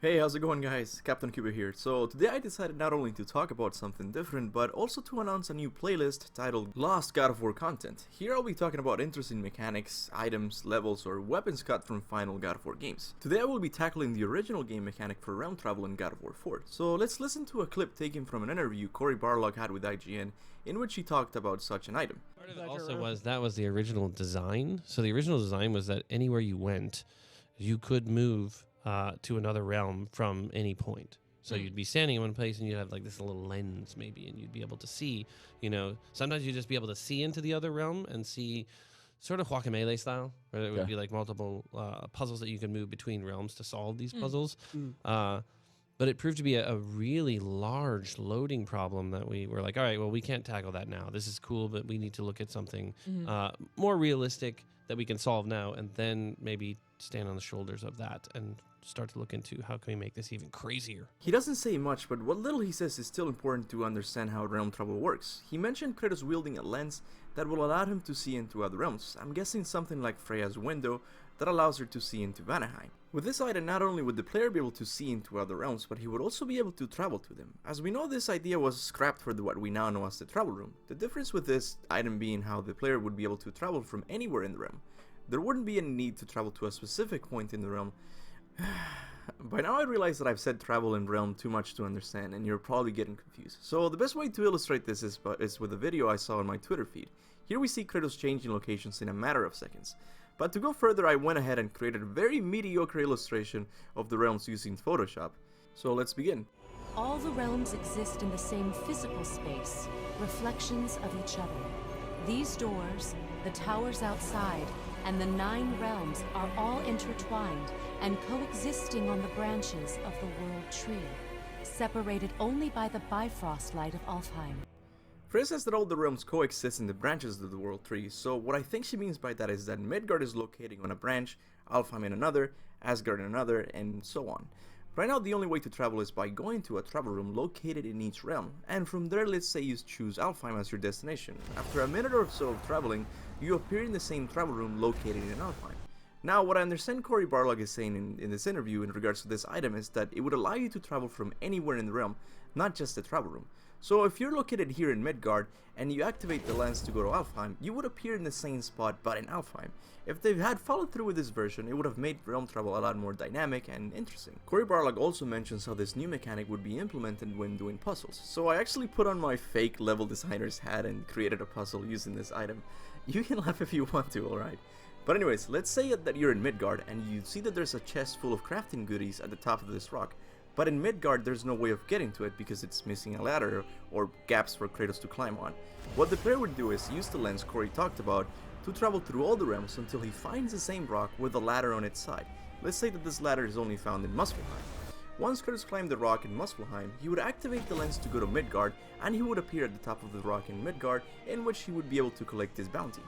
Hey, how's it going, guys? Captain Kuba here. So today I decided not only to talk about something different, but also to announce a new playlist titled Lost God of War Content. Here I'll be talking about interesting mechanics, items, levels, or weapons cut from final God of War games. Today I will be tackling the original game mechanic for realm travel in God of War 4. So let's listen to a clip taken from an interview Cory Barlog had with IGN, in which he talked about such an item. Part of it also was that was the original design. So the original design was that anywhere you went, you could move to another realm from any point. So you'd be standing in one place and you'd have like this little lens maybe, and you'd be able to see, sometimes you'd just be able to see into the other realm and see sort of Guacamelee style, where it would be like multiple puzzles that you can move between realms to solve these puzzles. But it proved to be a really large loading problem that we were like, all right, well, we can't tackle that now. This is cool, but we need to look at something more realistic that we can solve now, and then maybe stand on the shoulders of that and start to look into how can we make this even crazier. He doesn't say much, but what little he says is still important to understand how realm travel works. He mentioned Kratos wielding a lens that will allow him to see into other realms. I'm guessing something like Freya's window that allows her to see into Vanaheim. With this item, not only would the player be able to see into other realms, but he would also be able to travel to them. As we know, this idea was scrapped for what we now know as the travel room. The difference with this item being how the player would be able to travel from anywhere in the realm. There wouldn't be any need to travel to a specific point in the realm. By now I realize that I've said travel and realm too much to understand, and you're probably getting confused. So the best way to illustrate this is with a video I saw on my Twitter feed. Here we see Kratos changing locations in a matter of seconds. But to go further, I went ahead and created a very mediocre illustration of the realms using Photoshop. So let's begin. All the realms exist in the same physical space, reflections of each other. These doors, the towers outside, and the 9 realms are all intertwined and coexisting on the branches of the World Tree, separated only by the Bifrost light of Alfheim. Freya says that all the realms coexist in the branches of the World Tree, so what I think she means by that is that Midgard is locating on a branch, Alfheim in another, Asgard in another, and so on. Right now the only way to travel is by going to a travel room located in each realm, and from there let's say you choose Alfheim as your destination. After a minute or so of traveling, you appear in the same travel room located in Alfheim. Now what I understand Cory Barlog is saying in this interview in regards to this item is that it would allow you to travel from anywhere in the realm, not just the travel room. So if you're located here in Midgard and you activate the lens to go to Alfheim, you would appear in the same spot but in Alfheim. If they had followed through with this version, it would have made realm travel a lot more dynamic and interesting. Cory Barlog also mentions how this new mechanic would be implemented when doing puzzles. So I actually put on my fake level designer's hat and created a puzzle using this item. You can laugh if you want to, alright? But anyways, let's say that you're in Midgard and you see that there's a chest full of crafting goodies at the top of this rock. But in Midgard there's no way of getting to it because it's missing a ladder or gaps for Kratos to climb on. What the player would do is use the lens Cory talked about to travel through all the realms until he finds the same rock with a ladder on its side. Let's say that this ladder is only found in Muspelheim. Once Kratos climbed the rock in Muspelheim, he would activate the lens to go to Midgard, and he would appear at the top of the rock in Midgard, in which he would be able to collect his bounty.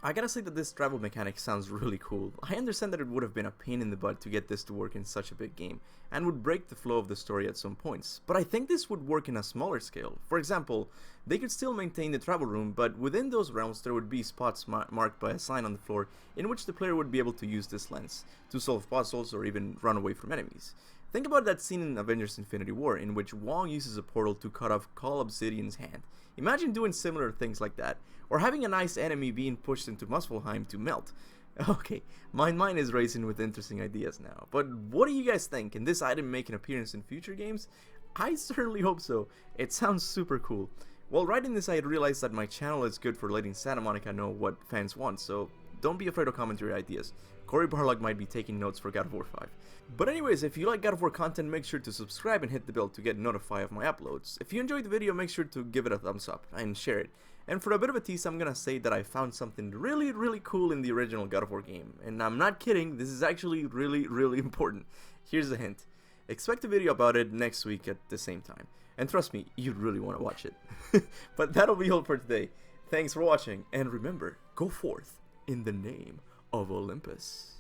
I gotta say that this travel mechanic sounds really cool. I understand that it would have been a pain in the butt to get this to work in such a big game, and would break the flow of the story at some points, but I think this would work in a smaller scale. For example, they could still maintain the travel room, but within those realms there would be spots marked by a sign on the floor in which the player would be able to use this lens to solve puzzles or even run away from enemies. Think about that scene in Avengers Infinity War in which Wong uses a portal to cut off Call Obsidian's hand. Imagine doing similar things like that, or having a nice enemy being pushed into Muspelheim to melt. Okay, my mind is racing with interesting ideas now, but what do you guys think? Can this item make an appearance in future games? I certainly hope so. It sounds super cool. While writing this I realized that my channel is good for letting Santa Monica know what fans want, so don't be afraid to comment your ideas. Cory Barlog might be taking notes for God of War 5. But anyways, if you like God of War content, make sure to subscribe and hit the bell to get notified of my uploads. If you enjoyed the video, make sure to give it a thumbs up and share it. And for a bit of a tease, I'm gonna say that I found something really cool in the original God of War game. And I'm not kidding, this is actually really important. Here's a hint. Expect a video about it next week at the same time. And trust me, you'd really want to watch it. But that'll be all for today. Thanks for watching, and remember, go forth in the name of Olympus.